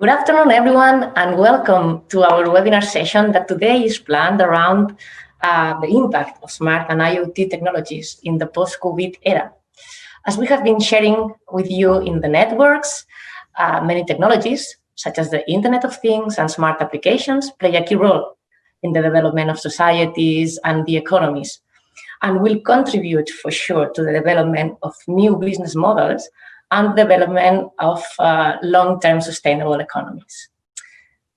Good afternoon, everyone, and welcome to our webinar session that today is planned around the impact of smart and IoT technologies in the post-COVID era. As we have been sharing with you in the networks, many technologies, such as the Internet of Things and smart applications, play a key role in the development of societies and the economies, and will contribute for sure to the development of new business models and development of long-term sustainable economies.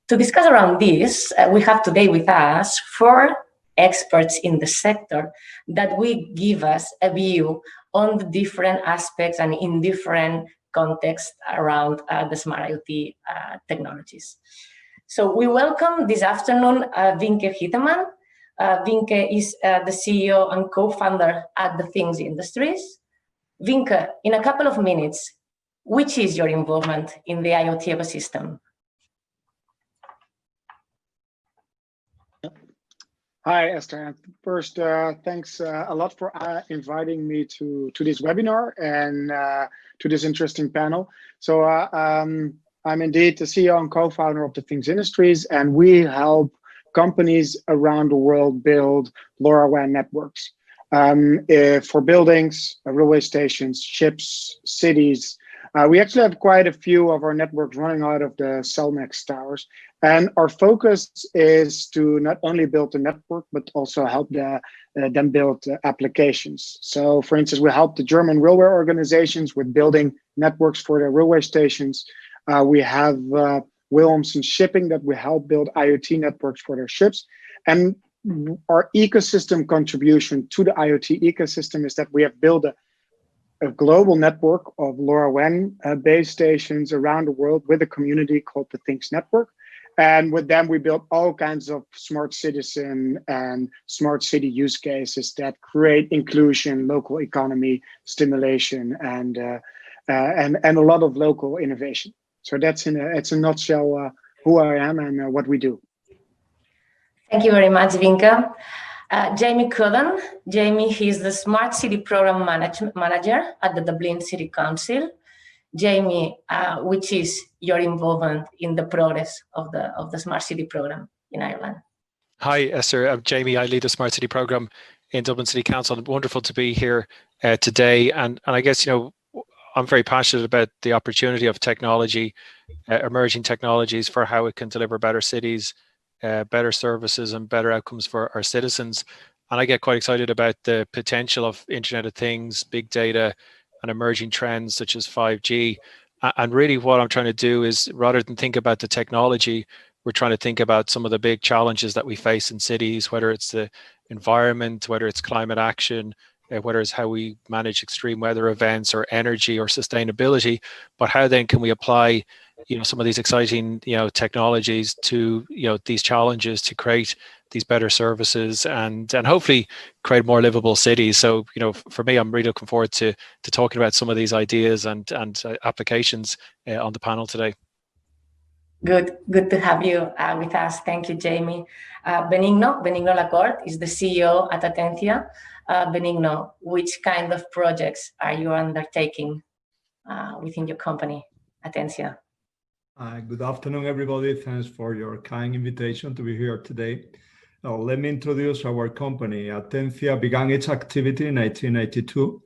To discuss around this, we have today with us 4 experts in the sector that will give us a view on the different aspects and in different contexts around the smart IoT technologies. So we welcome this afternoon Vinke Hiteman. Vinke is the CEO and co-founder at the Things Industries. Vinke, in a couple of minutes, which is your involvement in the IoT ecosystem? Hi, Esther. First, thanks a lot for inviting me to this webinar and to this interesting panel. So I'm indeed the CEO and co-founder of the Things Industries, and we help companies around the world build LoRaWAN networks. For buildings, railway stations, ships, cities. We actually have quite a few of our networks running out of the Cellnex towers. And our focus is to not only build the network, but also help them build applications. So for instance, we help the German railway organizations with building networks for their railway stations. We have Wilhelmsen Shipping that we help build IoT networks for their ships. And our ecosystem contribution to the IoT ecosystem is that we have built a global network of LoRaWAN base stations around the world with a community called the Things Network. And with them, we built all kinds of smart citizen and smart city use cases that create inclusion, local economy, stimulation, and a lot of local innovation. So that's it's a nutshell who I am and what we do. Thank you very much, Vinke. Jamie Cudden. Jamie, he's the Smart City Program Manager at the Dublin City Council. Jamie, which is your involvement in the progress of the Smart City Program in Ireland? Hi, Esther. I'm Jamie. I lead the Smart City Program in Dublin City Council. Wonderful to be here today. And I guess, I'm very passionate about the opportunity of technology, emerging technologies for how it can deliver better cities, better services and better outcomes for our citizens. And I get quite excited about the potential of Internet of Things, big data, and emerging trends such as 5G. And really what I'm trying to do is, rather than think about the technology, we're trying to think about some of the big challenges that we face in cities, whether it's the environment, whether it's climate action, whether it's how we manage extreme weather events or energy or sustainability, but how then can we apply some of these exciting technologies to these challenges to create these better services and hopefully create more livable cities. So for me, I'm really looking forward to talking about some of these ideas and applications on the panel today. Good to have you with us. Thank you, Jamie. Benigno Lacorte is the CEO at Atentia. Benigno, which kind of projects are you undertaking within your company, Atentia? Good afternoon, everybody. Thanks for your kind invitation to be here today. Now, let me introduce our company. Atentia began its activity in 1992.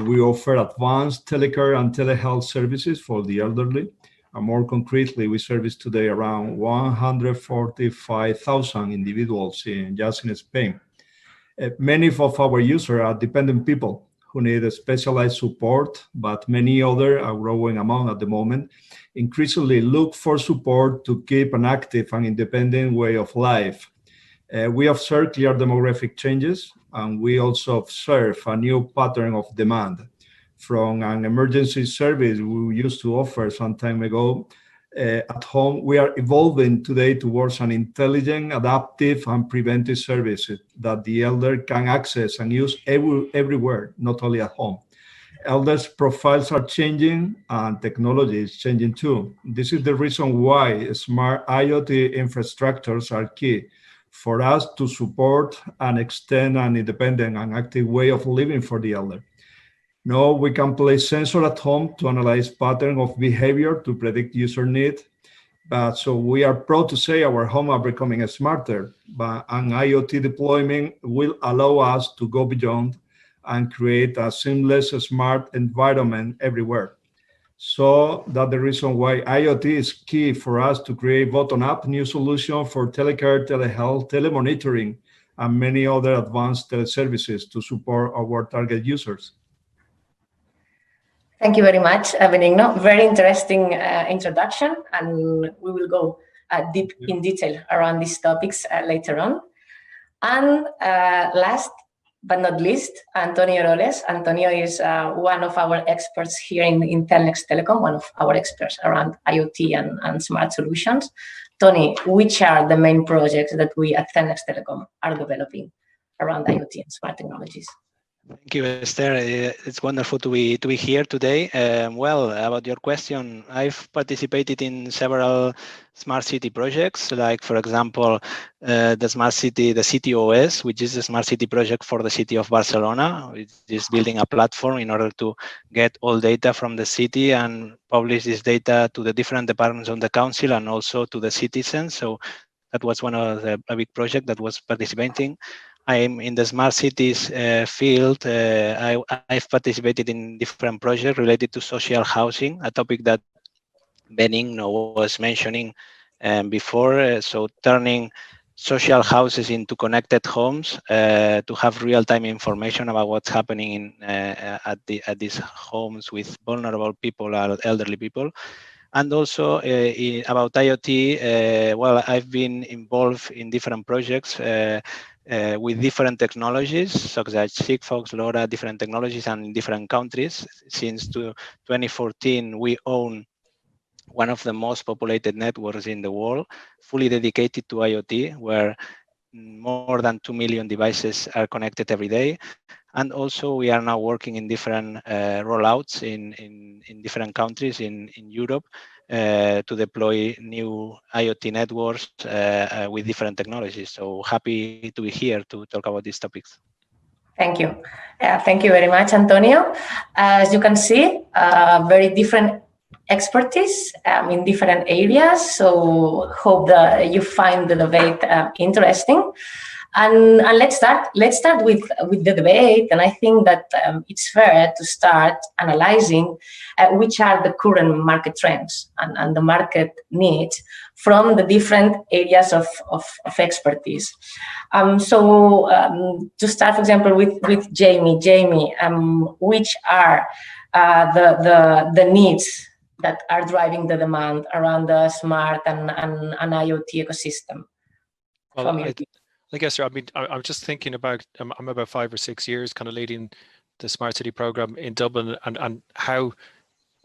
We offer advanced telecare and telehealth services for the elderly. And more concretely, we service today around 145,000 individuals just in Spain. Many of our users are dependent people who need specialized support, but many others are growing among at the moment, increasingly look for support to keep an active and independent way of life. We observe clear demographic changes, and we also observe a new pattern of demand. From an emergency service we used to offer some time ago at home, we are evolving today towards an intelligent, adaptive, and preventive service that the elder can access and use everywhere, not only at home. Elders' profiles are changing and technology is changing too. This is the reason why smart IoT infrastructures are key for us to support and extend an independent and active way of living for the elder. Now we can place sensor at home to analyze pattern of behavior to predict user need. So we are proud to say our home are becoming smarter, but an IoT deployment will allow us to go beyond and create a seamless, smart environment everywhere. So that's the reason why IoT is key for us to create bottom-up new solutions for telecare, telehealth, telemonitoring, and many other advanced teleservices to support our target users. Thank you very much, Benigno. Very interesting introduction, and we will go deep in detail around these topics later on. And last but not least, Antonio Roles. Antonio is one of our experts here in Cellnex Telecom, one of our experts around IoT and smart solutions. Tony, which are the main projects that we at Cellnex Telecom are developing around IoT and smart technologies? Thank you, Esther. It's wonderful to be here today. Well, about your question, I've participated in several smart city projects, like, for example, the smart city, the City OS, which is a smart city project for the city of Barcelona, which is building a platform in order to get all data from the city and publish this data to the different departments of the council and also to the citizens. So that was one of a big project that was participating. I'm in the smart cities field. I've participated in different projects related to social housing, a topic that Benigno was mentioning before. So turning social houses into connected homes to have real-time information about what's happening at these homes with vulnerable people or elderly people. And also about IoT, well, I've been involved in different projects with different technologies, such as Sigfox, LoRa, different technologies, and in different countries. Since 2014, we own one of the most populated networks in the world, fully dedicated to IoT, where more than 2 million devices are connected every day. And also, we are now working in different rollouts in different countries in Europe to deploy new IoT networks with different technologies. So happy to be here to talk about these topics. Thank you. Thank you very much, Antonio. As you can see, very different expertise in different areas. So hope that you find the debate interesting. And let's start with the debate. And I think that it's fair to start analyzing which are the current market trends and the market needs from the different areas of expertise. So to start, for example, with Jamie. Jamie, which are the needs that are driving the demand around the smart and IoT ecosystem? Well, I guess, I mean, I'm just thinking about, I'm about 5 or 6 years kind of leading the Smart City program in Dublin, and how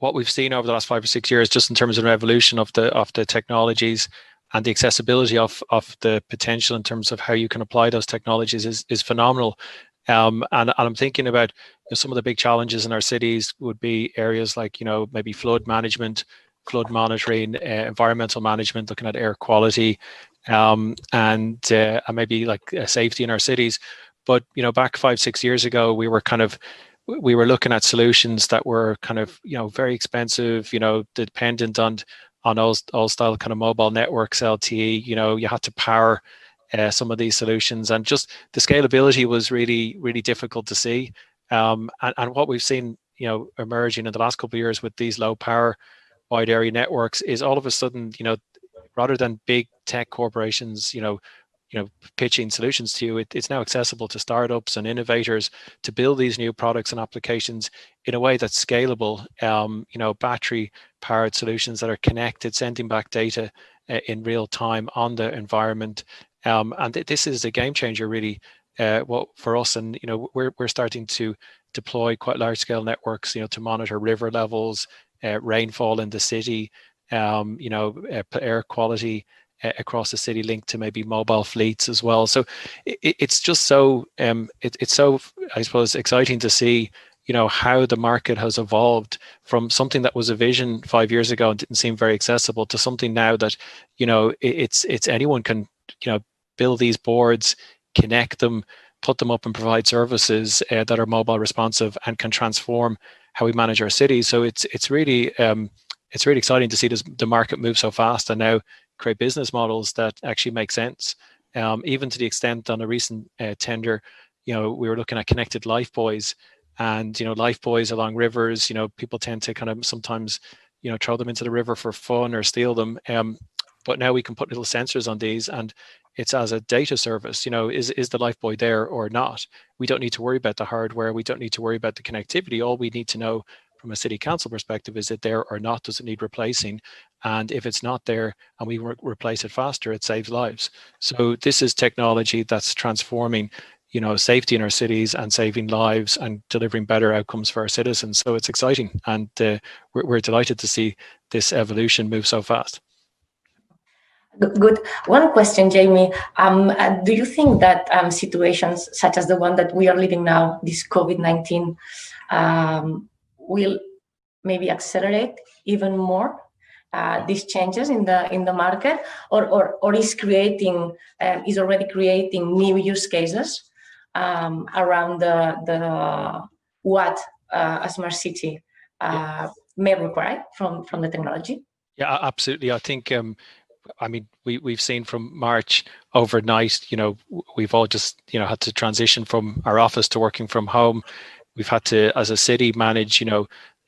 what we've seen over the last 5 or 6 years, just in terms of an evolution of the technologies and the accessibility of the potential in terms of how you can apply those technologies is phenomenal. And I'm thinking about some of the big challenges in our cities would be areas like, maybe flood management, flood monitoring, environmental management, looking at air quality, and maybe like safety in our cities. But back 5, 6 years ago, we were looking at solutions that were kind of very expensive, dependent on old style kind of mobile networks, LTE. You had to power some of these solutions, and just the scalability was really, really difficult to see. And what we've seen emerging in the last couple of years with these low power wide area networks is all of a sudden, rather than big tech corporations, pitching solutions to you, it's now accessible to startups and innovators to build these new products and applications in a way that's scalable. Battery powered solutions that are connected, sending back data in real time on the environment. And this is a game changer, really, for us. And we're starting to deploy quite large scale networks, to monitor river levels, rainfall in the city, air quality across the city, linked to maybe mobile fleets as well. So it's just so it's so, I suppose, exciting to see how the market has evolved from something that was a vision 5 years ago and didn't seem very accessible to something now that it's anyone can build these boards, connect them, put them up, and provide services that are mobile responsive and can transform how we manage our cities. So it's really it's really exciting to see the market move so fast and now create business models that actually make sense. Even to the extent on a recent tender, we were looking at connected life buoys, and life buoys along rivers. People tend to kind of sometimes throw them into the river for fun or steal them. But now we can put little sensors on these, and it's as a data service. Is the life buoy there or not? We don't need to worry about the hardware. We don't need to worry about the connectivity. All we need to know from a city council perspective, is it there or not? Does it need replacing? And if it's not there and we replace it faster, it saves lives. So this is technology that's transforming safety in our cities and saving lives and delivering better outcomes for our citizens. So it's exciting, and we're delighted to see this evolution move so fast. Good. One question, Jamie. Do you think that situations such as the one that we are living now, this COVID-19, will maybe accelerate even more these changes in the market, or is already creating new use cases around what a smart city may require from the technology? Yeah, absolutely. I think we've seen from March overnight, we've all just had to transition from our office to working from home. We've had to, as a city, manage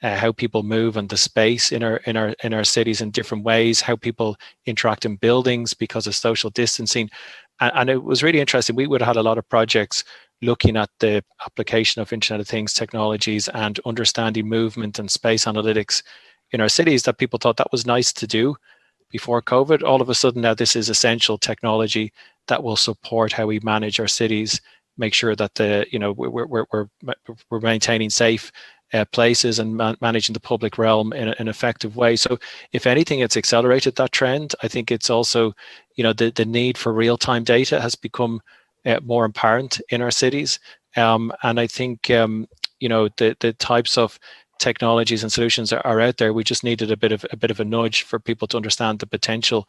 how people move and the space in our cities in different ways, how people interact in buildings because of social distancing. And it was really interesting. We would have had a lot of projects looking at the application of Internet of Things technologies and understanding movement and space analytics in our cities that people thought that was nice to do before COVID. All of a sudden now this is essential technology that will support how we manage our cities, make sure that we're maintaining safe places and managing the public realm in an effective way. So if anything, it's accelerated that trend. I think it's also, the need for real-time data has become more apparent in our cities. And I think, the types of technologies and solutions are out there. We just needed a bit of a nudge for people to understand the potential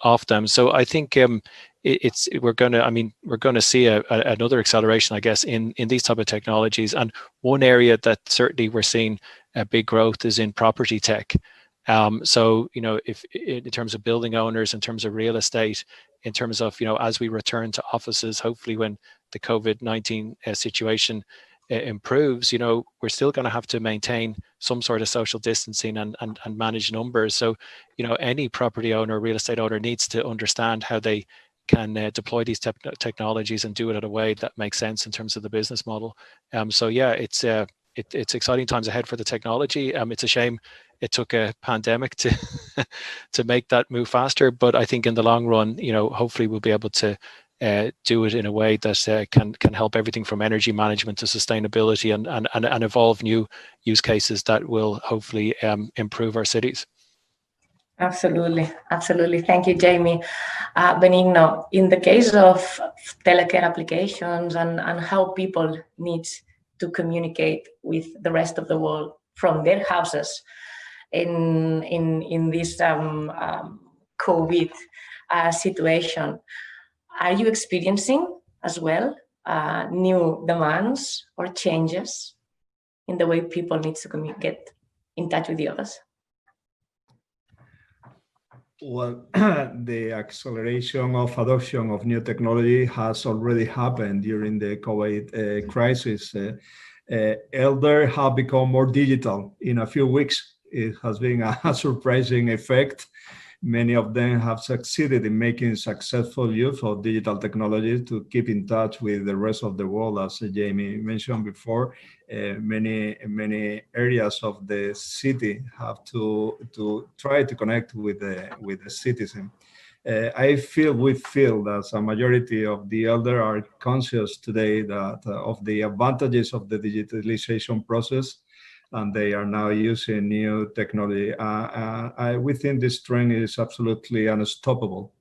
of them. So I think we're going to see another acceleration, I guess, in these type of technologies. And one area that certainly we're seeing a big growth is in property tech. So if in terms of building owners, in terms of real estate, in terms of as we return to offices, hopefully when the COVID-19 situation improves, we're still going to have to maintain some sort of social distancing and manage numbers. So any property owner, real estate owner needs to understand how they can deploy these technologies and do it in a way that makes sense in terms of the business model. So yeah, it's exciting times ahead for the technology. It's a shame it took a pandemic to to make that move faster, but I think in the long run, hopefully we'll be able to do it in a way that can help everything from energy management to sustainability and evolve new use cases that will hopefully improve our cities. Absolutely. Thank you, Jamie. Benigno, in the case of telecare applications and how people need to communicate with the rest of the world from their houses in this COVID situation, are you experiencing as well new demands or changes in the way people need to get in touch with the others? Well, the acceleration of adoption of new technology has already happened during the COVID crisis. Elders have become more digital in a few weeks. It has been a surprising effect. Many of them have succeeded in making successful use of digital technology to keep in touch with the rest of the world. As Jamie mentioned before, many areas of the city have to try to connect with the citizen. We feel that a majority of the elders are conscious today that of the advantages of the digitalization process, and they are now using new technology. We think this trend is absolutely unstoppable.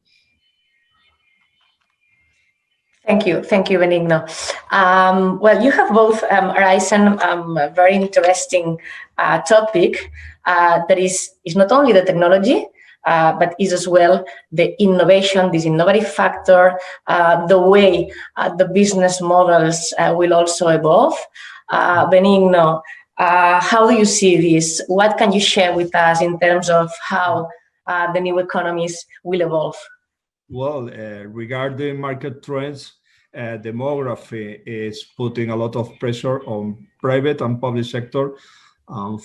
Thank you, Benigno. Well, you have both raised a very interesting topic that is not only the technology, but is as well the innovation, this innovative factor, the way the business models will also evolve. Benigno, How do you see this? What can you share with us in terms of how the new economies will evolve? Well, regarding market trends, demography is putting a lot of pressure on private and public sector.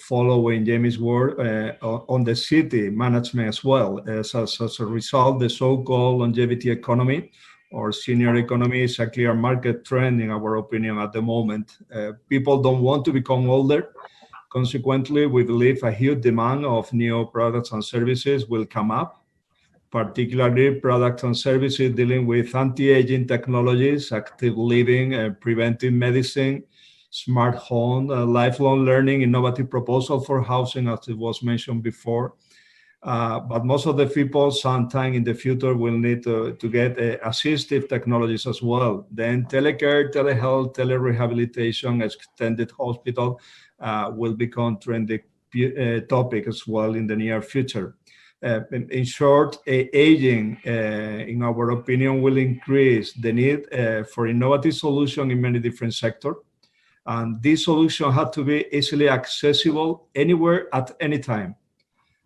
Following Jamie's word, on the city management as well. As a result, the so-called longevity economy or senior economy is a clear market trend, in our opinion, at the moment. People don't want to become older. Consequently, we believe a huge demand of new products and services will come up, particularly products and services dealing with anti-aging technologies, active living, preventive medicine, smart home, lifelong learning, innovative proposal for housing, as it was mentioned before. But most of the people sometime in the future will need to get assistive technologies as well. Then telecare, telehealth, telerehabilitation, extended hospital will become trendy topic as well in the near future. In short, aging, in our opinion, will increase the need for innovative solutions in many different sectors. And these solutions have to be easily accessible anywhere at any time.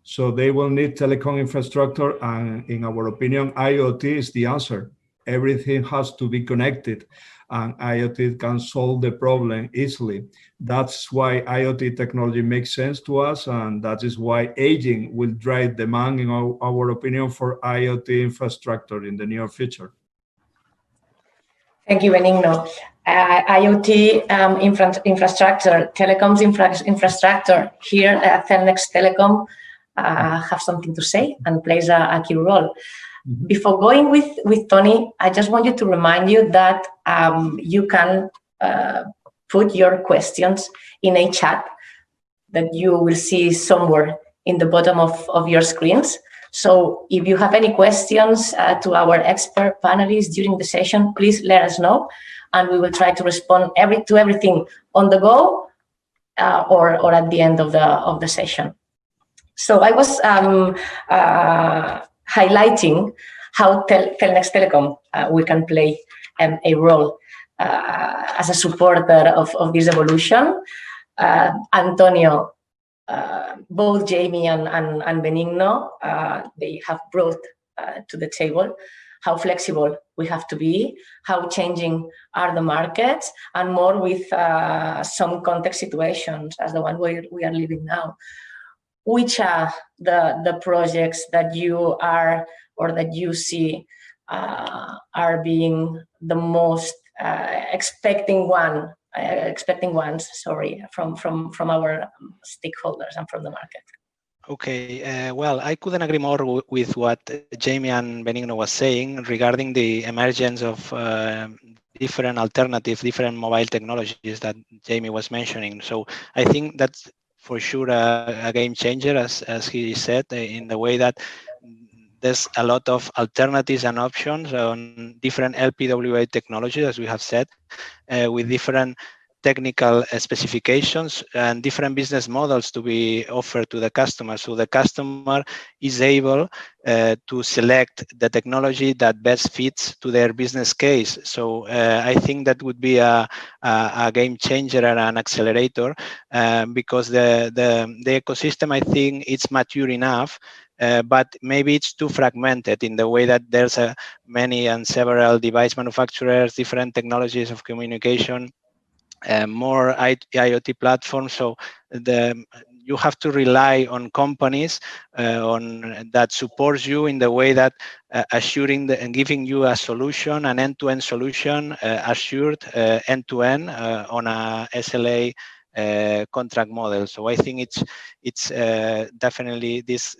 So they will need telecom infrastructure, and in our opinion, IoT is the answer. Everything has to be connected, and IoT can solve the problem easily. That's why IoT technology makes sense to us, and that is why aging will drive demand, in our opinion, for IoT infrastructure in the near future. Thank you, Benigno. IoT infrastructure, telecoms infrastructure here at Cellnex Telecom have something to say and plays a key role. Mm-hmm. Before going with Tony, I just want you to remind you that you can put your questions in a chat that you will see somewhere in the bottom of your screens. So if you have any questions to our expert panelists during the session, please let us know, and we will try to respond to everything on the go or at the end of the session. So I was highlighting how Cellnex Telecom we can play a role as a supporter of this evolution. Antonio, both Jamie and Benigno, they have brought to the table how flexible we have to be, how changing are the markets, and more with some context situations as the one we are living now. Which are the projects that you are or that you see are being the most expecting ones, from our stakeholders and from the market? Okay, well, I couldn't agree more with what Jamie and Benigno was saying regarding the emergence of different alternatives, different mobile technologies that Jamie was mentioning. So I think that's for sure a game changer, as he said, in the way that there's a lot of alternatives and options on different LPWA technologies, as we have said, with different technical specifications and different business models to be offered to the customer. So the customer is able to select the technology that best fits to their business case. So I think that would be a game changer and an accelerator because the ecosystem, I think, it's mature enough. But maybe it's too fragmented in the way that there's many and several device manufacturers, different technologies of communication, more IoT platforms. So you have to rely on companies that supports you in the way that assuring and giving you a solution, an end-to-end solution, assured end-to-end on a SLA contract model. So I think it's definitely this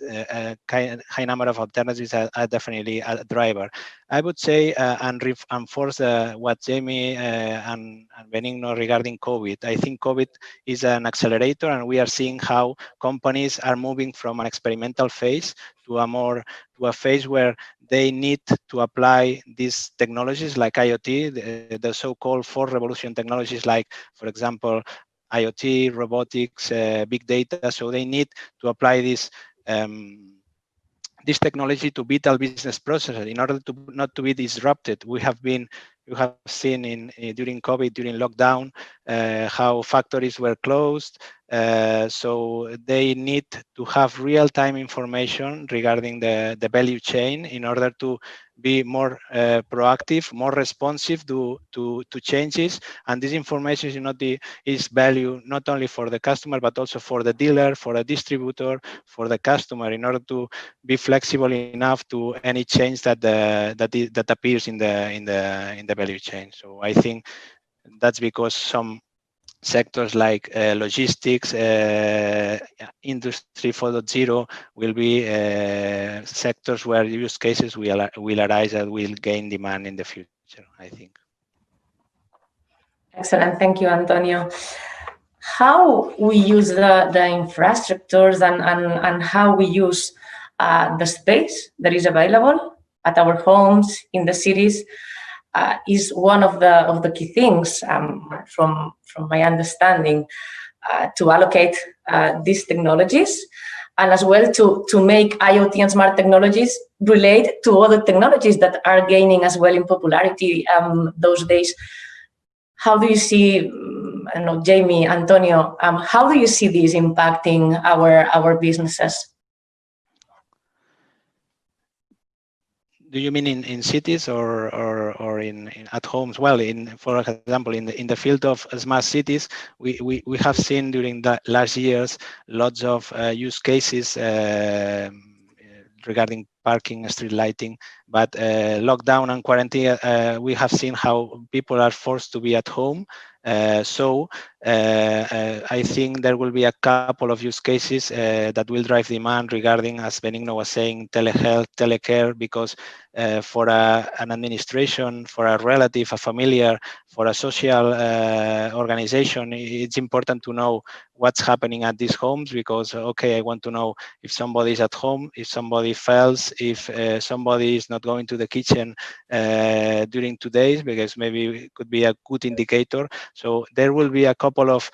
high number of alternatives are definitely a driver. I would say and reinforce what Jamie and Benigno regarding COVID. I think COVID is an accelerator, and we are seeing how companies are moving from an experimental phase to a phase where they need to apply these technologies like IoT, the so-called fourth revolution technologies, like, for example, IoT, robotics, big data. So they need to apply this technology to vital business processes in order to not to be disrupted. You have seen during COVID, during lockdown, how factories were closed, So they need to have real-time information regarding the value chain in order to be more proactive, more responsive to changes. And this information is value not only for the customer but also for the dealer, for a distributor, for the customer, in order to be flexible enough to any change that that appears in the value chain. So I think that's because some sectors like logistics, Industry 4.0 will be sectors where use cases will arise and will gain demand in the future, I think. Excellent. Thank you, Antonio. How we use the infrastructures and how we use the space that is available at our homes, in the cities, is one of the key things from my understanding to allocate these technologies, and as well to make IoT and smart technologies relate to other technologies that are gaining as well in popularity those days. How do you see, I don't know, Jamie, Antonio, how do you see these impacting our businesses? Do you mean in cities or in at homes? Well, for example, in the field of smart cities, we have seen during the last years lots of use cases regarding parking, street lighting, but lockdown and quarantine, we have seen how people are forced to be at home. So I think there will be a couple of use cases that will drive demand regarding, as Benigno was saying, telehealth, telecare, because for an administration, for a relative, a familiar, for a social organization, it's important to know what's happening at these homes, because, okay, I want to know if somebody is at home, if somebody fails, if somebody is not going to the kitchen during 2 days, because maybe it could be a good indicator. So there will be a couple of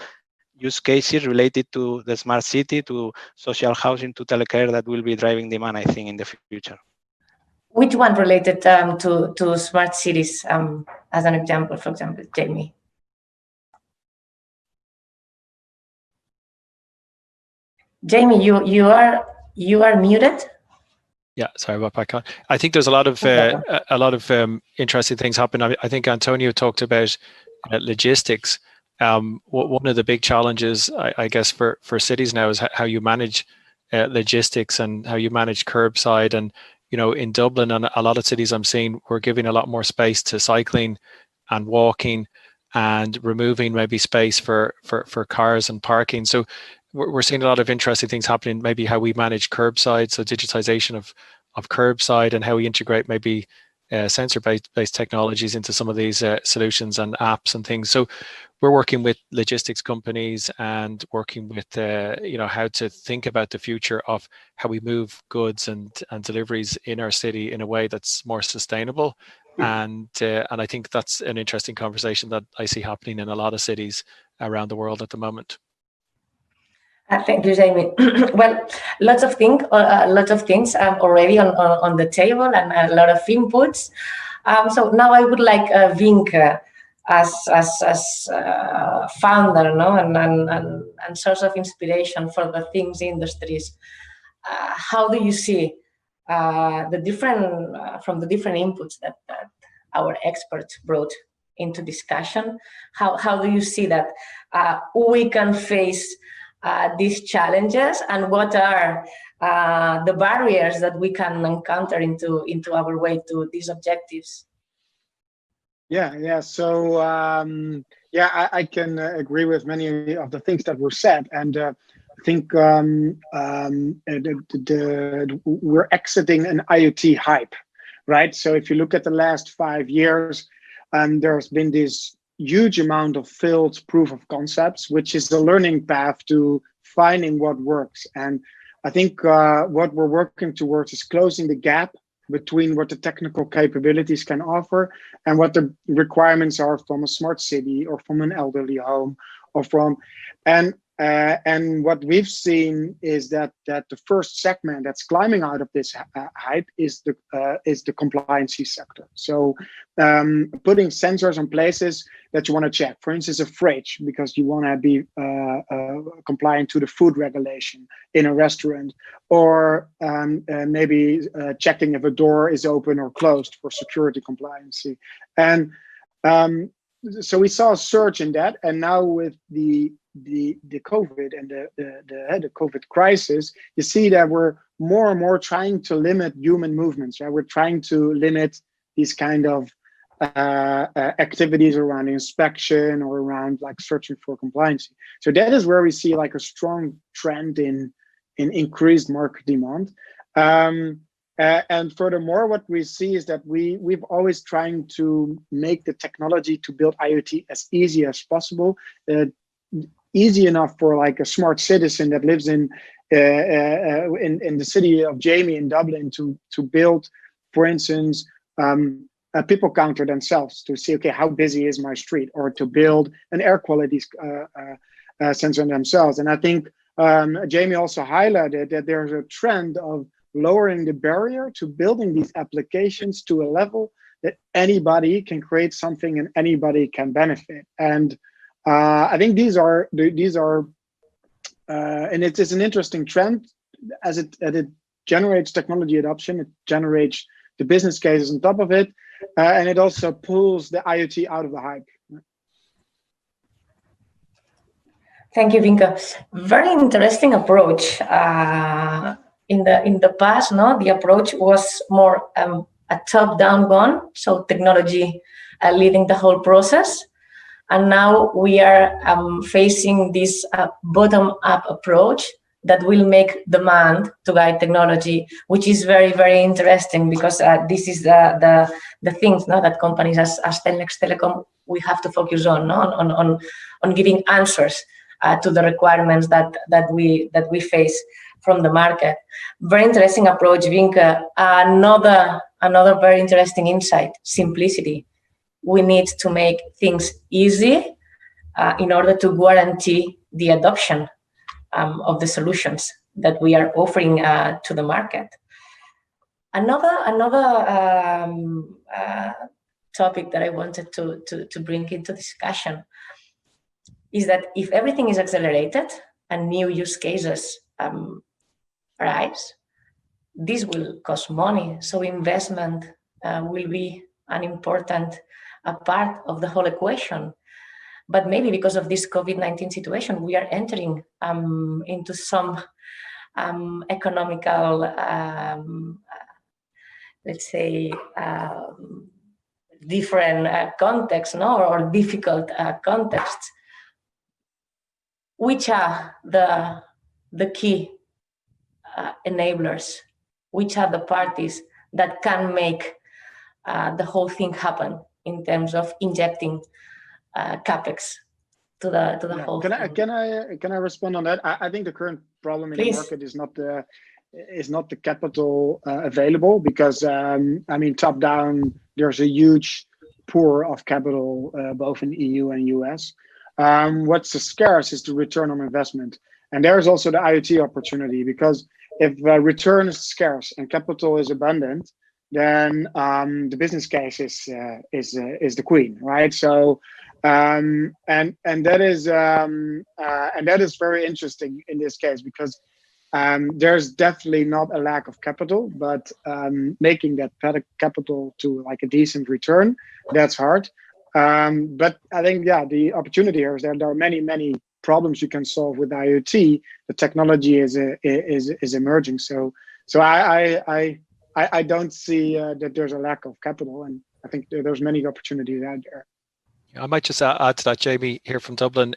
use cases related to the smart city, to social housing, to telecare that will be driving demand, I think, in the future. Which one related to smart cities as an example, for example, Jamie? Jamie, you are muted. Yeah, sorry about that. I think there's a lot of interesting things happening. I think Antonio talked about logistics. One of the big challenges, I guess, for cities now is how you manage logistics and how you manage curbside. And in Dublin and a lot of cities I'm seeing, we're giving a lot more space to cycling and walking, and removing maybe space for cars and parking. So we're seeing a lot of interesting things happening, maybe how we manage curbside, so digitization of curbside, and how we integrate maybe sensor-based technologies into some of these solutions and apps and things. So we're working with logistics companies and working with how to think about the future of how we move goods and deliveries in our city in a way that's more sustainable. And I think that's an interesting conversation that I see happening in a lot of cities around the world at the moment. Thank you, Jamie. Well, lots of things already on the table, and a lot of inputs. So now I would like Vinke, as founder, and source of inspiration for the things industries. How do you see from the different inputs that our experts brought into discussion? How do you see that we can face these challenges, and what are the barriers that we can encounter into our way to these objectives? Yeah. So I can agree with many of the things that were said, and I think we're exiting an IoT hype, right? So if you look at the last 5 years, there's been this huge amount of failed proof of concepts, which is the learning path to finding what works. And I think what we're working towards is closing the gap between what the technical capabilities can offer and what the requirements are from a smart city or from an elderly home, and And what we've seen is that the first segment that's climbing out of this hype is the compliancy sector. So putting sensors on places that you want to check, for instance, a fridge, because you want to be compliant to the food regulation in a restaurant, or maybe checking if a door is open or closed for security compliancy. And so we saw a surge in that, and now with the COVID and the COVID crisis, you see that we're more and more trying to limit human movements. Right? We're trying to limit these kind of activities around inspection or around like searching for compliance. So that is where we see like a strong trend in increased market demand. And furthermore, what we see is that we've always trying to make the technology to build IoT as easy as possible. Easy enough for like a smart citizen that lives in the city of Jamie in Dublin to build, for instance, a people counter themselves to see, okay, how busy is my street, or to build an air quality sensor themselves. And I think Jamie also highlighted that there's a trend of lowering the barrier to building these applications to a level that anybody can create something and anybody can benefit. And I think these are, and it's an interesting trend as it generates technology adoption, it generates the business cases on top of it, and it also pulls the IoT out of the hype. Thank you, Vinke. Very interesting approach. In the past, the approach was more a top-down one, so technology leading the whole process. And now we are facing this bottom-up approach that will make demand to guide technology, which is very, very interesting, because this is the things that companies as Cellnex Telecom we have to focus on giving answers to the requirements that we face from the market. Very interesting approach, Vinke. Another very interesting insight: simplicity. We need to make things easy in order to guarantee the adoption of the solutions that we are offering to the market. Another topic that I wanted to bring into discussion is that if everything is accelerated and new use cases arise, this will cost money. So investment will be an important part of the whole equation. But maybe because of this COVID-19 situation, we are entering into some economical, let's say, different contexts, or difficult contexts. Which are the key enablers? Which are the parties that can make the whole thing happen in terms of injecting capex to the whole can thing? Can I respond on that? I think the current problem in the market is not the capital available, because top down there's a huge pool of capital both in EU and US. What's scarce is the return on investment, and there's also the IoT opportunity, because if return is scarce and capital is abundant, then the business case is the queen, right? So and that is very interesting in this case, because there's definitely not a lack of capital, but making that capital to like a decent return, that's hard. But I think the opportunity here is that there are many problems you can solve with IoT. The technology is emerging, so I don't see that there's a lack of capital, and I think there's many opportunities out there. I might just add to that, Jamie here from Dublin.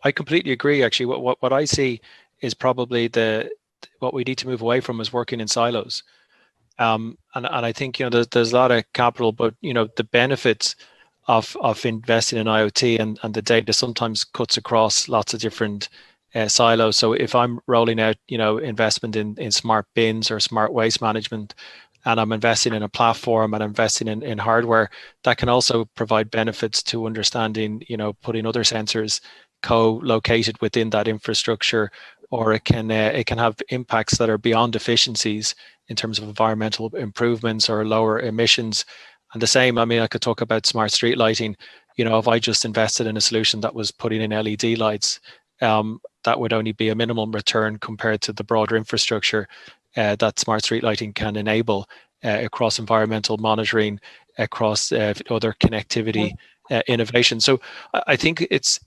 I completely agree. Actually, what I see is probably what we need to move away from is working in silos. And I think there's a lot of capital, but the benefits of investing in IoT and the data sometimes cuts across lots of different silos. So if I'm rolling out investment in smart bins or smart waste management, and I'm investing in a platform and investing in hardware, that can also provide benefits to understanding, putting other sensors co-located within that infrastructure, or it can have impacts that are beyond efficiencies in terms of environmental improvements or lower emissions. And the same, I mean, I could talk about smart street lighting. You know, if I just invested in a solution that was putting in LED lights, that would only be a minimum return compared to the broader infrastructure that smart street lighting can enable across environmental monitoring, across other connectivity innovation. So I think it's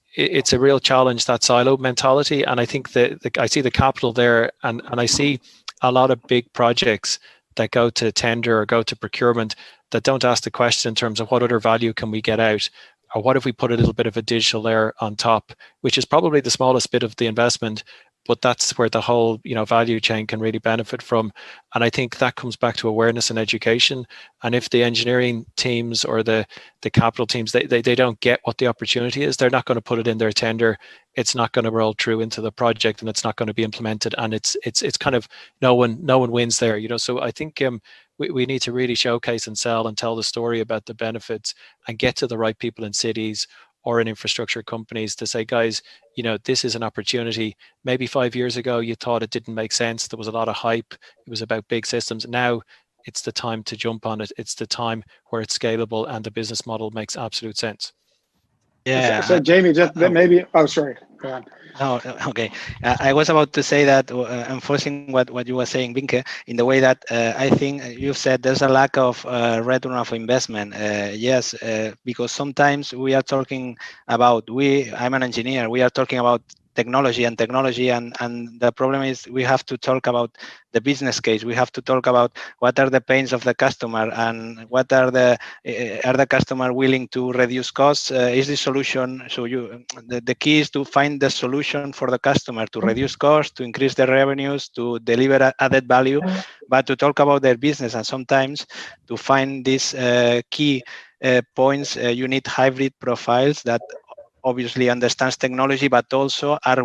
a real challenge, that silo mentality. And I think that I see the capital there, and I see a lot of big projects that go to tender or go to procurement that don't ask the question in terms of what other value can we get out, or what if we put a little bit of a digital layer on top, which is probably the smallest bit of the investment, but that's where the whole value chain can really benefit from. And I think that comes back to awareness and education. And if the engineering teams or the capital teams, they don't get what the opportunity is, they're not going to put it in their tender. It's not going to roll through into the project, and it's not going to be implemented. And it's kind of no one wins there. So I think we need to really showcase and sell and tell the story about the benefits, and get to the right people in cities or in infrastructure companies to say, guys, this is an opportunity. Maybe 5 years ago, you thought it didn't make sense. There was a lot of hype. It was about big systems. Now it's the time to jump on it. It's the time where it's scalable and the business model makes absolute sense. Yeah. So Jamie, just maybe. Oh, sorry. Go on. No, okay. I was about to say that, enforcing what you were saying, Binke, in the way that I think you said there's a lack of return of investment. Yes, because sometimes we are talking about, I'm an engineer, we are talking about technology, and the problem is we have to talk about the business case. We have to talk about what are the pains of the customer, and what are the customer willing to reduce costs. Is the solution? So the key is to find the solution for the customer to reduce costs, to increase their revenues, to deliver added value, but to talk about their business. And sometimes to find these key points, you need hybrid profiles that obviously understands technology, but also are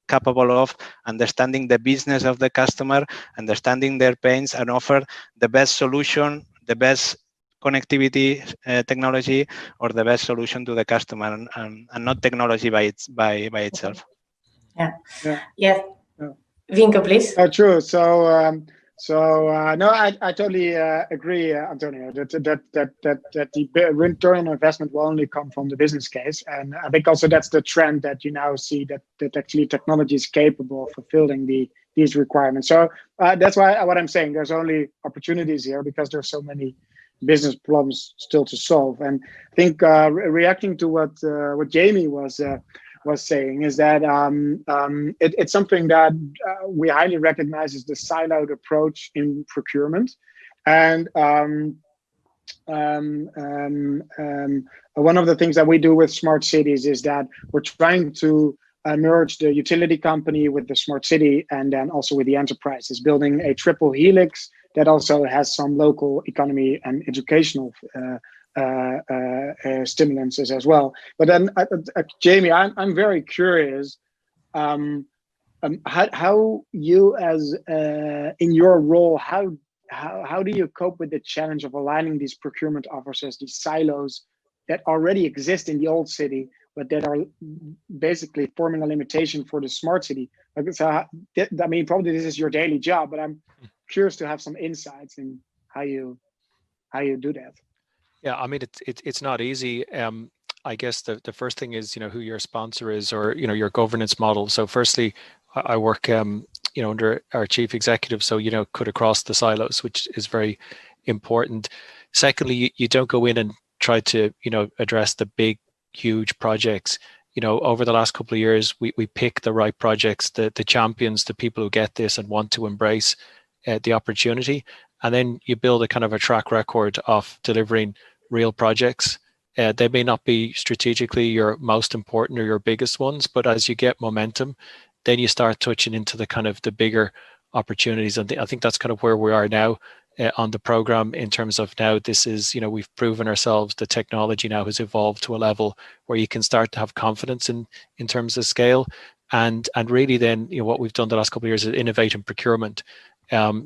capable of understanding the business of the customer, understanding their pains, and offer the best solution, the best connectivity technology, or the best solution to the customer, and not technology by itself. Yeah. Vinko, please. Oh, true. So no, I totally agree, Antonio, that the return on investment will only come from the business case. And I think also that's the trend that you now see, that actually technology is capable of fulfilling these requirements. So that's why what I'm saying, there's only opportunities here because there's so many business problems still to solve. And I think reacting to what Jamie was saying is that it's something that we highly recognize as the siloed approach in procurement. And one of the things that we do with smart cities is that we're trying to merge the utility company with the smart city, and then also with the enterprises, building a triple helix that also has some local economy and educational stimulances as well. But then, Jamie, I'm very curious how you, as in your role, how do you cope with the challenge of aligning these procurement officers, these silos that already exist in the old city, but that are basically forming a limitation for the smart city? So, I mean, probably this is your daily job, but I'm curious to have some insights in how you do that. Yeah, I mean, it's not easy. I guess the first thing is, who your sponsor is, or, your governance model. So firstly, I work, under our chief executive, so, cut across the silos, which is very important. Secondly, you don't go in and try to, address the big, huge projects. Over the last couple of years, we pick the right projects, the champions, the people who get this and want to embrace the opportunity. And then you build a kind of a track record of delivering real projects. They may not be strategically your most important or your biggest ones, but as you get momentum, then you start touching into the kind of the bigger opportunities. And I think that's kind of where we are now on the program, in terms of now this is, we've proven ourselves. The technology now has evolved to a level where you can start to have confidence in terms of scale. And really then, what we've done the last couple of years is innovate in procurement.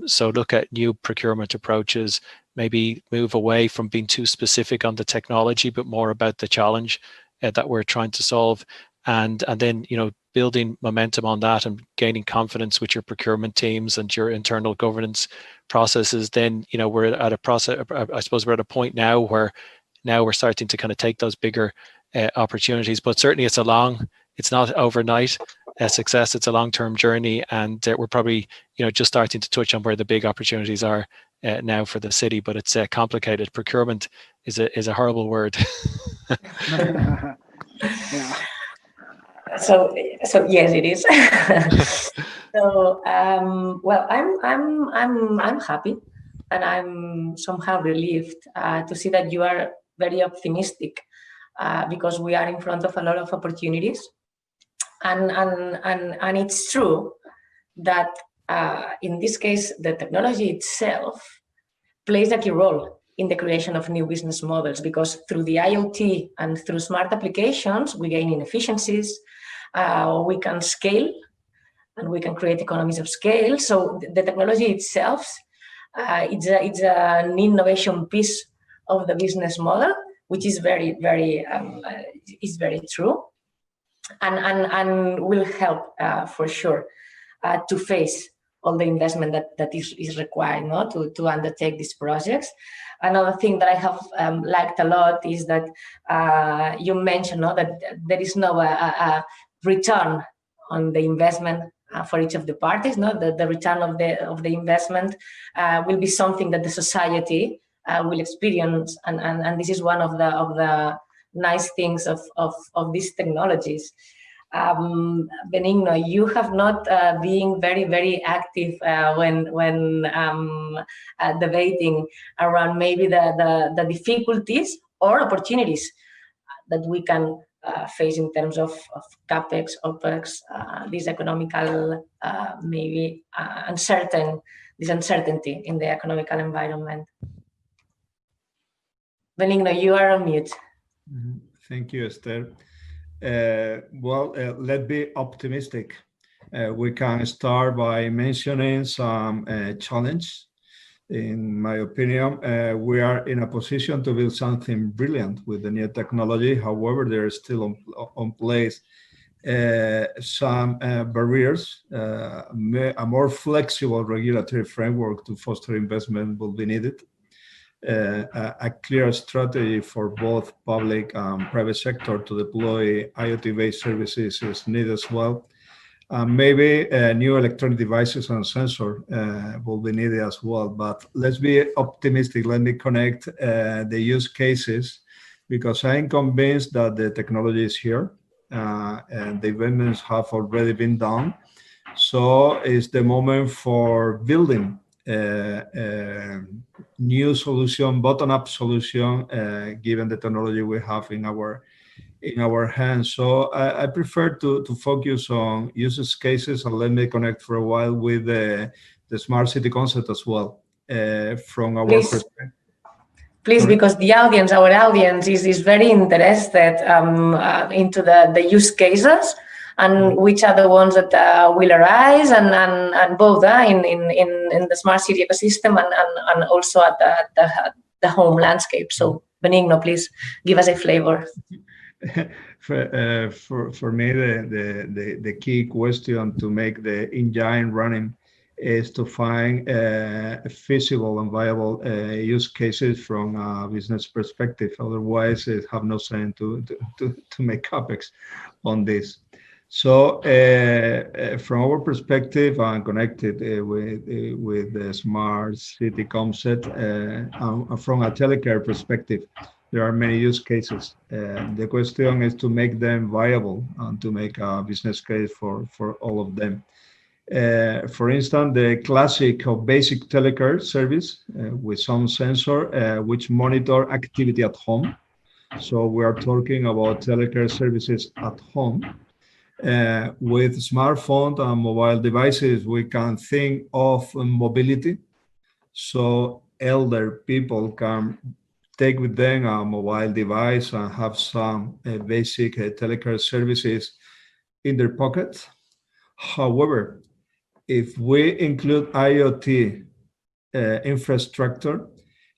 So look at new procurement approaches, maybe move away from being too specific on the technology, but more about the challenge that we're trying to solve. and then building momentum on that and gaining confidence with your procurement teams and your internal governance processes, then we're at a process. I suppose we're at a point now where we're starting to kind of take those bigger opportunities. But certainly it's not overnight success. It's a long-term journey, and we're probably just starting to touch on where the big opportunities are now for the city. But it's complicated. Procurement is a horrible word. Yeah. So yes, it is. So well, I'm happy, and I'm somehow relieved to see that you are very optimistic, because we are in front of a lot of opportunities, and it's true that in this case the technology itself plays a key role in the creation of new business models, because through the IoT and through smart applications, we gain in efficiencies, we can scale, and we can create economies of scale. So the technology itself, it's an innovation piece of the business model, which is very true, and will help for sure to face all the investment that is required, to undertake these projects. Another thing that I have liked a lot is that you mentioned that there is no return on the investment for each of the parties. The return of the investment will be something that the society will experience, and this is one of the nice things of these technologies. Benigno, you have not been very active when debating around maybe the difficulties or opportunities that we can face in terms of capex, opex, this economical uncertainty in the economical environment. Benigno, you are on mute. Thank you, Esther. Well, let's be optimistic. We can start by mentioning some challenge. In my opinion, we are in a position to build something brilliant with the new technology. However, there is still on place some barriers. A more flexible regulatory framework to foster investment will be needed. A clear strategy for both public and private sector to deploy IoT-based services is needed as well. Maybe new electronic devices and sensor will be needed as well. But let's be optimistic. Let me connect the use cases, because I'm convinced that the technology is here and the investments have already been done. So it's the moment for building new solution, bottom-up solution, given the technology we have in our hands. So I prefer to focus on use cases, and let me connect for a while with the smart city concept as well, from our perspective. Please, because our audience is very interested into the use cases, and which are the ones that will arise, and both in the smart city ecosystem and also at the home landscape. So Benigno, please give us a flavor. For me, the key question to make the engine running is to find feasible and viable use cases from a business perspective. Otherwise, it have no sense to make capex on this. So from our perspective, and connected with the smart city concept, and from a telecare perspective, there are many use cases. The question is to make them viable and to make a business case for all of them. For instance, the classic or basic telecare service with some sensor which monitor activity at home. So we are talking about telecare services at home. With smartphone and mobile devices, we can think of mobility. So elder people can take with them a mobile device and have some basic telecare services in their pocket. However, if we include IoT infrastructure,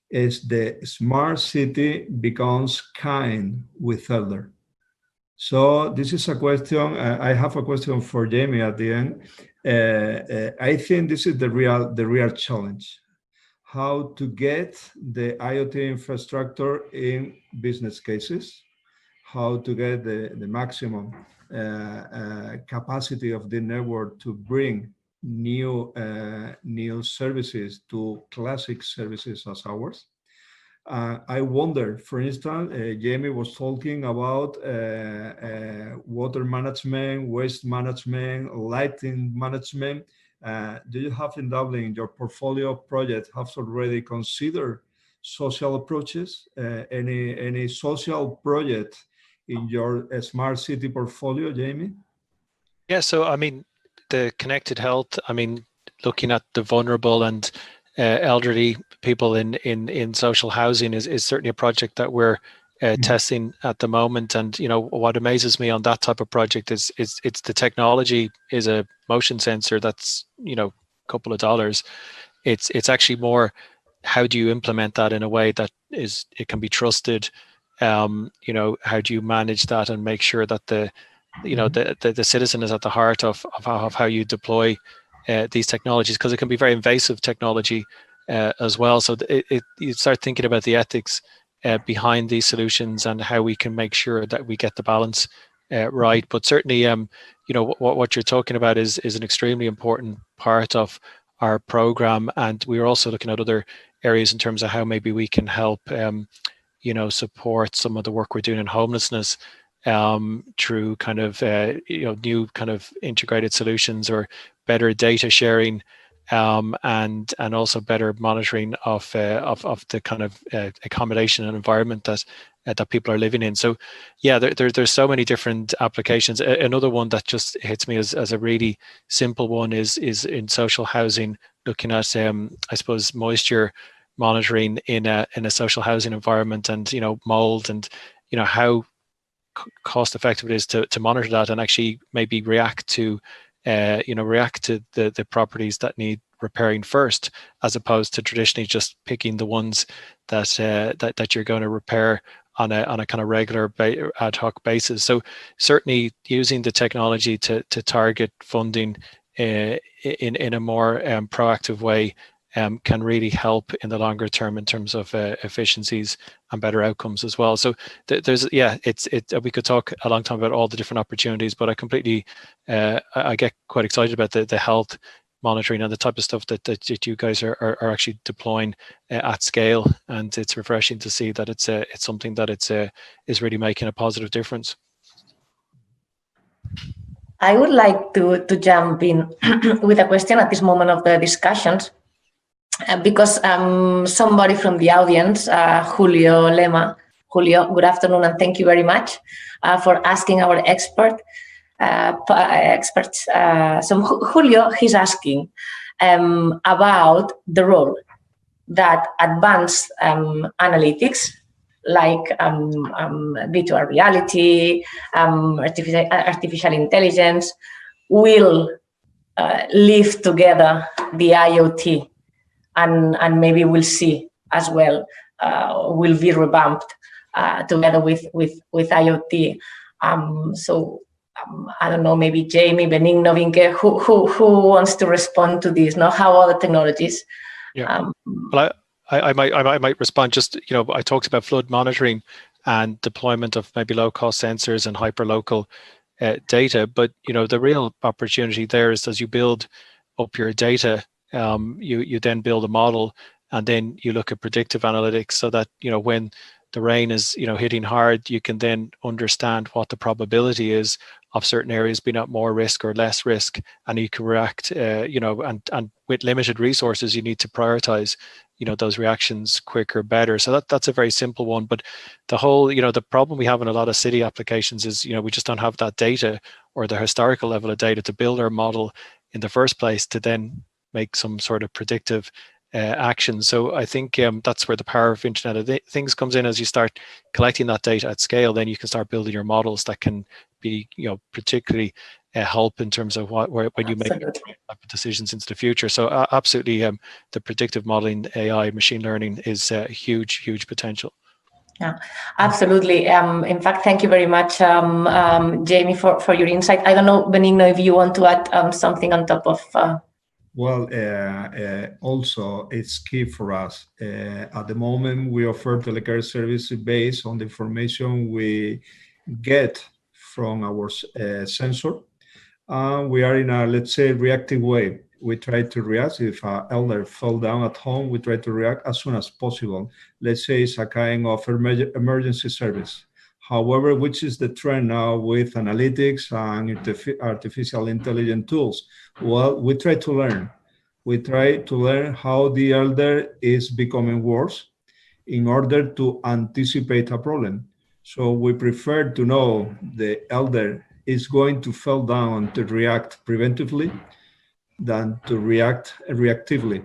is the smart city becomes kind with elder. So this is a question. I have a question for Jamie at the end. I think this is the real challenge: how to get the IoT infrastructure in business cases, how to get the maximum capacity of the network to bring new services to classic services as ours. I wonder, for instance, Jamie was talking about water management, waste management, lighting management. Do you have in Dublin, in your portfolio of projects, have already considered social approaches? Any social project in your smart city portfolio, Jamie? Yeah, so I mean, the connected health, I mean, looking at the vulnerable and elderly people in social housing is certainly a project that we're testing at the moment. And you know, what amazes me on that type of project is it's the technology is a motion sensor that's, you know, a couple of dollars. It's actually more, how do you implement that in a way that it can be trusted? You know, how do you manage that and make sure that the citizen is at the heart of how you deploy these technologies, because it can be very invasive technology as well. So you start thinking about the ethics behind these solutions and how we can make sure that we get the balance right. But certainly, you know, what you're talking about is an extremely important part of our program, and we're also looking at other areas in terms of how maybe we can help, you know, support some of the work we're doing in homelessness through kind of you know, new kind of integrated solutions or better data sharing, and also better monitoring of the kind of accommodation and environment that people are living in. So yeah, there's so many different applications. Another one that just hits me as a really simple one is in social housing, looking at I suppose moisture monitoring in a social housing environment, and you know, mold, and you know, how cost effective it is to monitor that and actually maybe react to the properties that need repairing first, as opposed to traditionally just picking the ones that you're going to repair on a kind of regular ad hoc basis. So certainly using the technology to target funding in a more proactive way can really help in the longer term in terms of efficiencies and better outcomes as well. So we could talk a long time about all the different opportunities, but I completely I get quite excited about the health monitoring and the type of stuff that you guys are actually deploying at scale, and it's refreshing to see that it's something that is really making a positive difference. I would like to jump in with a question at this moment of the discussions, because somebody from the audience, Julio Lema. Julio, good afternoon, and thank you very much for asking our experts. So Julio, he's asking about the role that advanced analytics like virtual reality, artificial intelligence will live together the IoT, and maybe we'll see as well, will be revamped together with IoT. I don't know, maybe Jamie, Benigno, Vinke, who wants to respond to this? Now, how are the technologies? Yeah, well, I might respond. Just, you know, I talked about flood monitoring and deployment of maybe low-cost sensors and hyperlocal data, but you know, the real opportunity there is as you build up your data, you then build a model, and then you look at predictive analytics, so that, you know, when the rain is, you know, hitting hard, you can then understand what the probability is of certain areas being at more risk or less risk, and you can react, you know, and with limited resources, you need to prioritize, you know, those reactions quicker, better. So that's a very simple one. But the whole, you know, the problem we have in a lot of city applications is, you know, we just don't have that data or the historical level of data to build our model in the first place to then make some sort of predictive action. So I think that's where the power of Internet of Things comes in. As you start collecting that data at scale, then you can start building your models that can be, you know, particularly help in terms of when you make decisions into the future. So absolutely, the predictive modeling, AI, machine learning is huge potential. Yeah, absolutely. In fact, thank you very much, Jamie, for your insight. I don't know, Benigno, if you want to add something on top of. Well, also it's key for us. At the moment, we offer telecare services based on the information we get from our sensor. We are in a, let's say, reactive way. We try to react. If an elder fell down at home, we try to react as soon as possible. Let's say it's a kind of emergency service. However, which is the trend now with analytics and artificial intelligence tools? Well, we try to learn. We try to learn how the elder is becoming worse in order to anticipate a problem. So we prefer to know the elder is going to fall down to react preventively than to react reactively.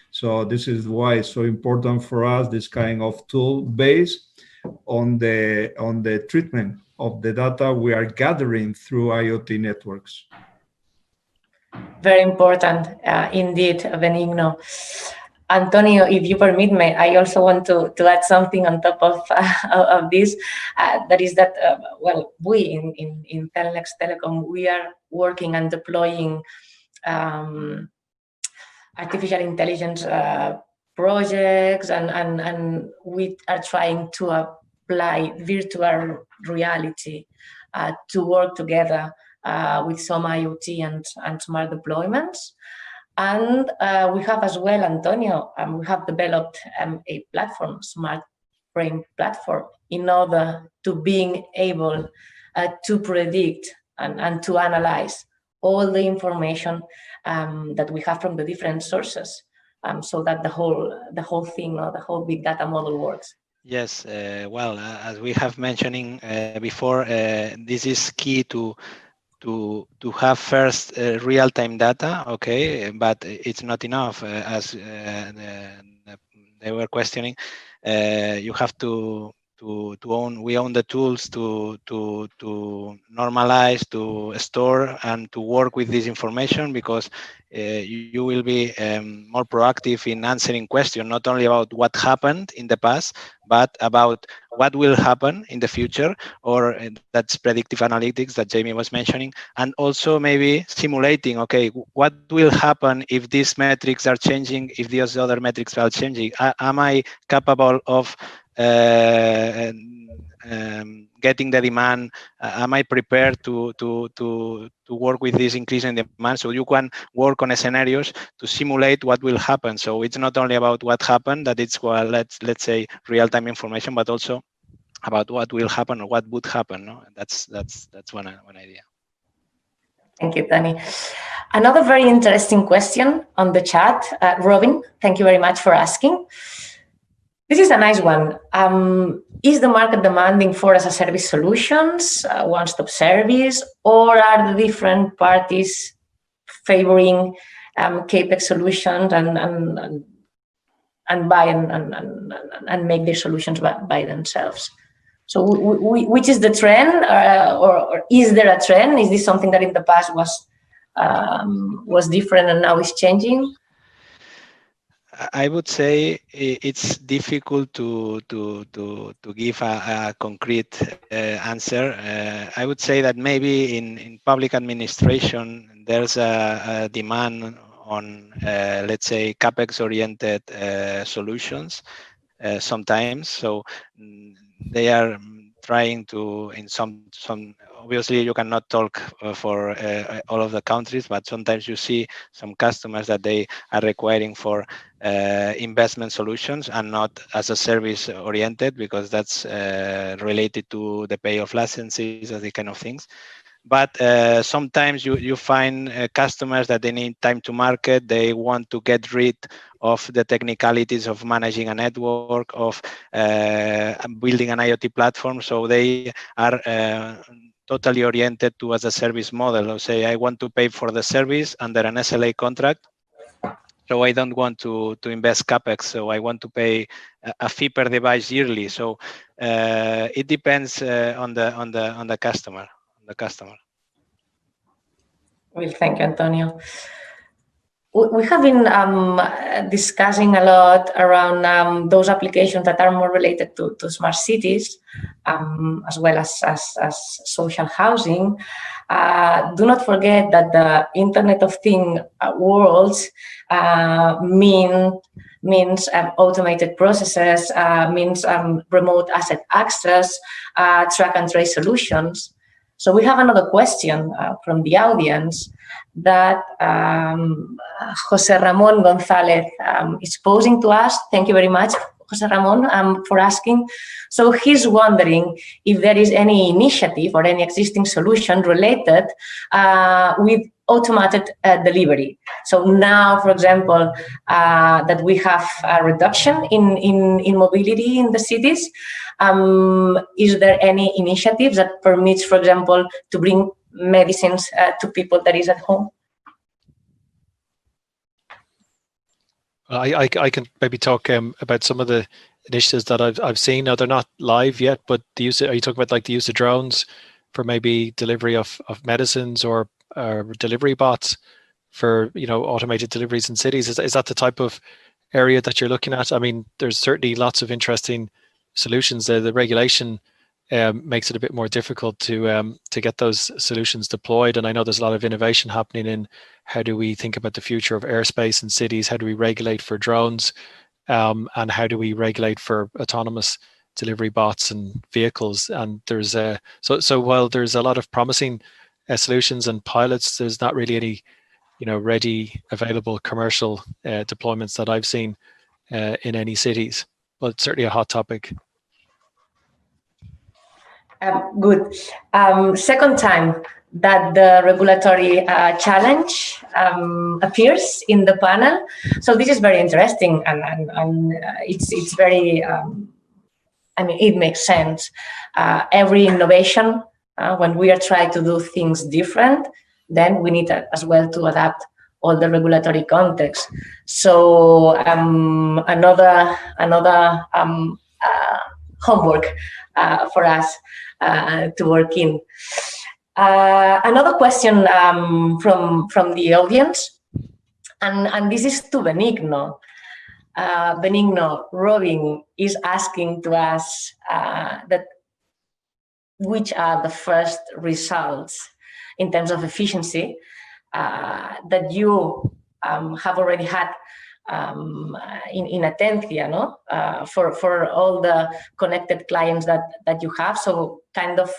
So this is why it's so important for us, this kind of tool based on the treatment of the data we are gathering through IoT networks. Very important, indeed, Benigno. Antonio, if you permit me, I also want to add something on top of this. That is that, well, we in Cellnex Telecom, we are working and deploying artificial intelligence projects, and we are trying to apply virtual reality to work together with some IoT and smart deployments. And we have as well, Antonio, we have developed a platform, Smart Brain platform, in order to being able to predict and to analyze all the information that we have from the different sources, so that the whole thing, or the whole big data model works. Yes, well, as we have mentioning before, this is key to have first real-time data, okay, but it's not enough. As they were questioning, you have to own. We own the tools to normalize, to store, and to work with this information, because you will be more proactive in answering questions, not only about what happened in the past, but about what will happen in the future, or that's predictive analytics that Jamie was mentioning, and also maybe simulating, okay, what will happen if these metrics are changing, if these other metrics are changing? Am I capable of getting the demand? Am I prepared to work with this increase in demand? So you can work on scenarios to simulate what will happen. So it's not only about what happened, that it's, well, let's say real-time information, but also about what will happen or what would happen. No? That's one idea. Thank you, Danny. Another very interesting question on the chat. Robin, thank you very much for asking. This is a nice one. Is the market demanding for as-a-service solutions, one-stop service, or are the different parties favoring CAPEX solutions and buy and make their solutions by themselves? So which is the trend, or is there a trend? Is this something that in the past was different and now is changing? I would say it's difficult to give a concrete answer. I would say that maybe in public administration there's a demand on, let's say, CAPEX-oriented solutions sometimes. So they are trying to, in some obviously you cannot talk for all of the countries, but sometimes you see some customers that they are requiring for investment solutions and not as a service oriented, because that's related to the pay of licenses and the kind of things. But sometimes you find customers that they need time to market. They want to get rid of the technicalities of managing a network, of building an IoT platform. So they are totally oriented to as a service model. Or say, I want to pay for the service under an SLA contract. So I don't want to invest CAPEX. So I want to pay a fee per device yearly. So it depends on the customer. Well, thank you, Antonio. we have been discussing a lot around those applications that are more related to smart cities, as well as social housing. Do not forget that the Internet of Things worlds means automated processes, means remote asset access, track and trace solutions. So we have another question from the audience that Jose Ramon Gonzalez is posing to us. Thank you very much, Jose Ramon, for asking. So he's wondering if there is any initiative or any existing solution related with automated delivery. So now, for example, that we have a reduction in mobility in the cities, is there any initiative that permits, for example, to bring medicines to people that is at home? I can maybe talk about some of the initiatives that I've seen. Now they're not live yet, but are you talking about like the use of drones for maybe delivery of medicines or delivery bots for automated deliveries in cities? Is that the type of area that you're looking at? I mean, there's certainly lots of interesting solutions there. The regulation makes it a bit more difficult to get those solutions deployed. And I know there's a lot of innovation happening in how do we think about the future of airspace in cities? How do we regulate for drones? And how do we regulate for autonomous delivery bots and vehicles? And there's so while there's a lot of promising solutions and pilots, there's not really any ready available commercial deployments that I've seen in any cities. But it's certainly a hot topic. Good. Second time that the regulatory challenge appears in the panel. So this is very interesting, and it's very, I mean, it makes sense. Every innovation, when we are trying to do things different, then we need as well to adapt all the regulatory context. So another homework for us to work in. Another question from the audience, and this is to Benigno. Benigno, Robin is asking to us that which are the first results in terms of efficiency that you have already had in Atentia, no? For all the connected clients that you have. So kind of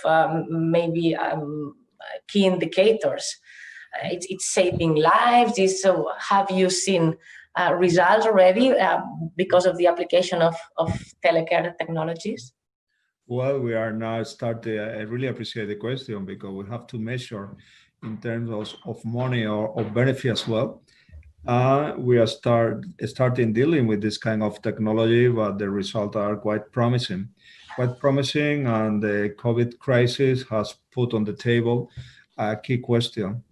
maybe key indicators. It's saving lives. So have you seen results already because of the application of telecare technologies? Well, we are now starting. I really appreciate the question because we have to measure in terms of money or benefit as well. We are starting dealing with this kind of technology, but the results are quite promising. And the COVID crisis has put on the table a key question.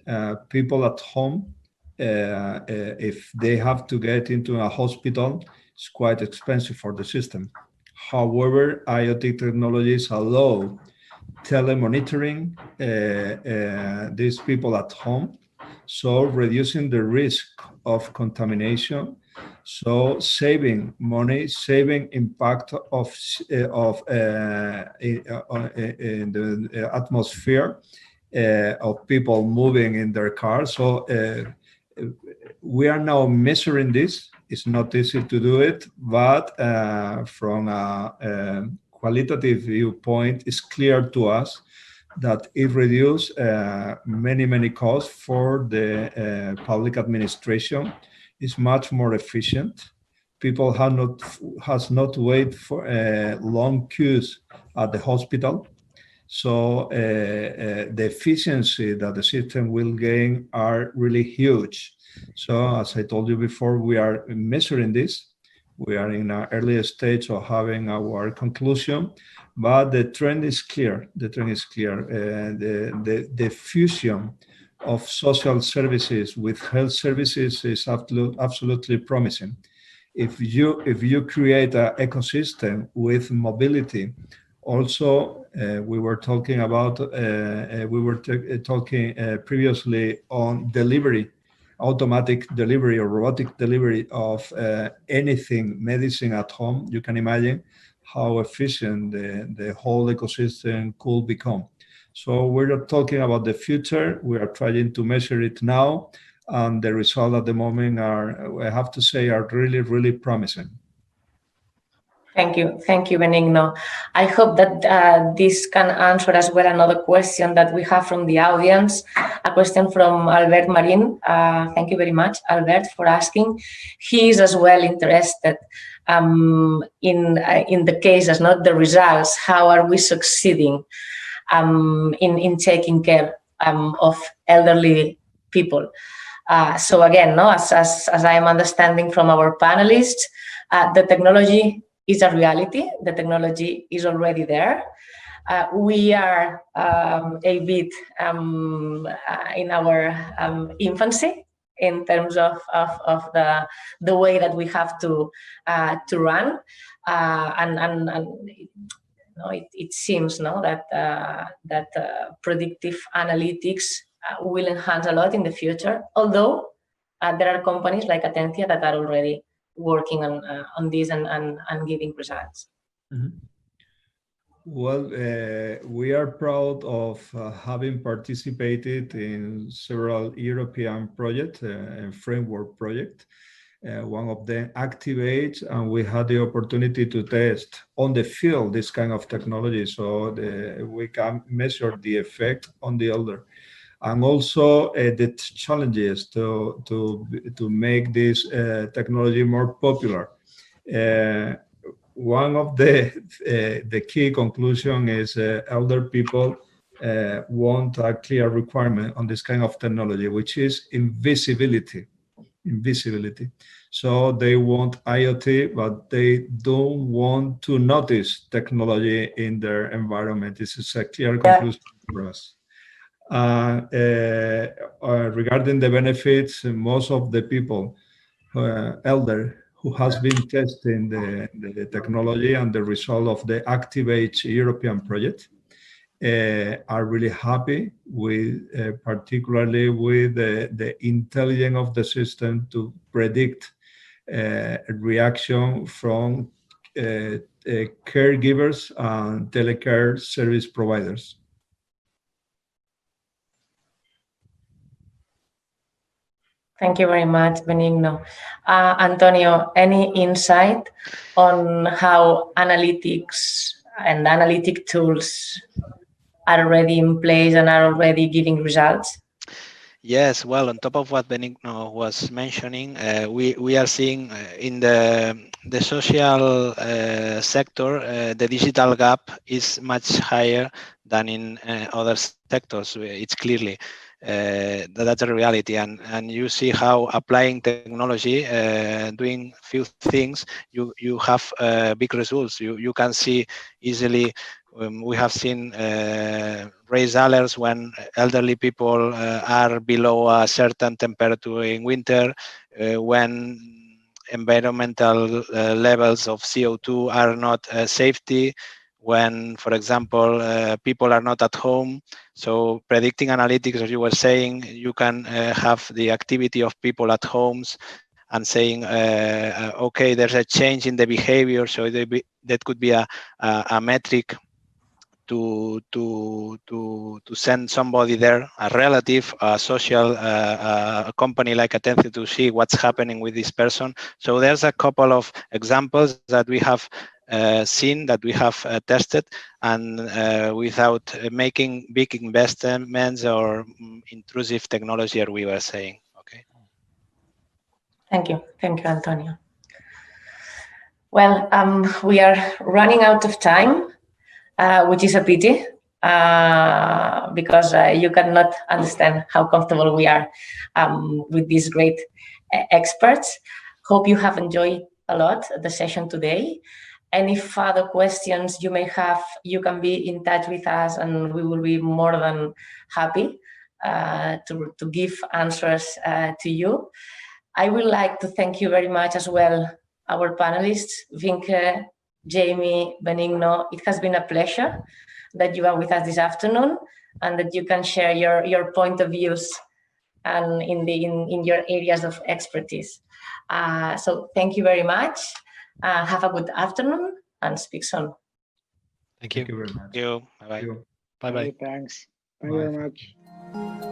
People at home, if they have to get into a hospital, it's quite expensive for the system. However, IoT technologies allow telemonitoring these people at home, so reducing the risk of contamination, so saving money, saving impact in the atmosphere of people moving in their cars. So we are now measuring this. It's not easy to do it, but from a qualitative viewpoint, it's clear to us that it reduces many costs for the public administration. It's much more efficient. People has not wait for long queues at the hospital. So the efficiency that the system will gain are really huge. So as I told you before, we are measuring this. We are in an early stage of having our conclusion, but the trend is clear. The trend is clear. The fusion of social services with health services is absolutely promising. If you create an ecosystem with mobility, also we were talking previously on delivery automatic delivery or robotic delivery of anything, medicine at home, you can imagine how efficient the whole ecosystem could become. So we're talking about the future. We are trying to measure it now. And the results at the moment are, I have to say, are really, really promising. Thank you, Benigno. I hope that this can answer as well another question that we have from the audience, a question from Albert Marin. Thank you very much, Albert, for asking. He is as well interested in the cases, not the results. How are we succeeding in taking care of elderly people? So again, no, as I am understanding from our panelists, the technology is a reality. The technology is already there. We are a bit in our infancy in terms of the way that we have to run, it seems that predictive analytics will enhance a lot in the future. Although there are companies like Atentia that are already working on this and giving results. Mm-hmm. Well, we are proud of having participated in several European projects and framework projects. One of them Activate, and we had the opportunity to test on the field this kind of technology, so we can measure the effect on the elder. And also the challenges to make this technology more popular. One of the key conclusion is elder people want a clear requirement on this kind of technology, which is invisibility. So they want IoT, but they don't want to notice technology in their environment. This is a clear conclusion for us. Regarding the benefits, most of the people, elder, who has been testing the technology and the result of the Activate European project, are really happy with, particularly with the intelligence of the system to predict a reaction from caregivers and telecare service providers. Thank you very much, Benigno. Antonio, any insight on how analytics and analytic tools are already in place and are already giving results? Yes, well, on top of what Benigno was mentioning, we are seeing in the social sector, the digital gap is much higher than in other sectors. It's clearly that's a reality, and you see how applying technology, doing few things, you have big results. You can see easily. We have seen raised alerts when elderly people are below a certain temperature in winter, when environmental levels of CO2 are not safety, when, for example, people are not at home. So predicting analytics, as you were saying, you can have the activity of people at homes and saying, okay, there's a change in the behavior. So that could be a metric to send somebody there, a relative, a social, a company like Atentia, to see what's happening with this person. So there's a couple of examples that we have seen, that we have tested, and without making big investments or intrusive technology, as we were saying. Okay. Thank you, Antonio. Well, we are running out of time. Which is a pity, because you cannot understand how comfortable we are with these great experts. Hope you have enjoyed a lot the session today. Any further questions you may have, you can be in touch with us, and we will be more than happy to give answers to you. I would like to thank you very much as well, our panelists, Vinke, Jamie, Benigno. It has been a pleasure that you are with us this afternoon and that you can share your point of views and in your areas of expertise. So thank you very much. Have a good afternoon and speak soon. Thank you. Thank you very much. Thank you. Bye-bye. Bye-bye. Thanks. Thank you very much.